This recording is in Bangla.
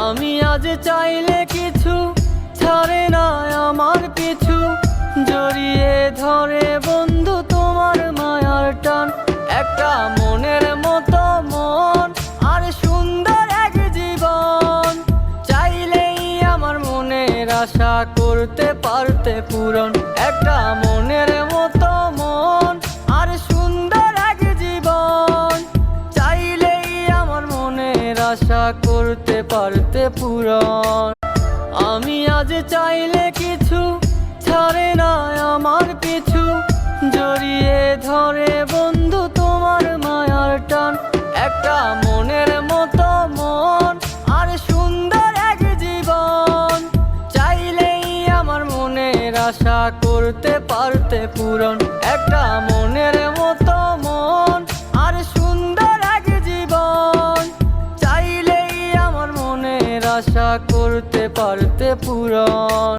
আমি আজ চাইলে কিছু ছাড়ে না আমার পিছু, জড়িয়ে ধরে বন্ধু তোমার মায়ার টান। একটা মনের মতো মন আর সুন্দর এক জীবন, চাইলেই আমার মনের আশা করতে পারতে পূরণ। একটা মনের মতো মন আর সুন্দর এক জীবন, চাইলেই আমার মনের আশা করতে পারতে পূরণ। আমি আজ চাইলে কিছু ছাড়ে না আমার পিছু, জড়িয়ে ধরে বন্ধু তোমার মায়ার টান। একটা মনের মতো মন আর সুন্দর এক জীবন, চাইলেই আমার মনের আশা করতে পারতে পূরণ। একটা মনের মতো মন আর সুন্দর এক জীবন, চাইলেই আমার মনের আশা করতে পারতে পূরণ।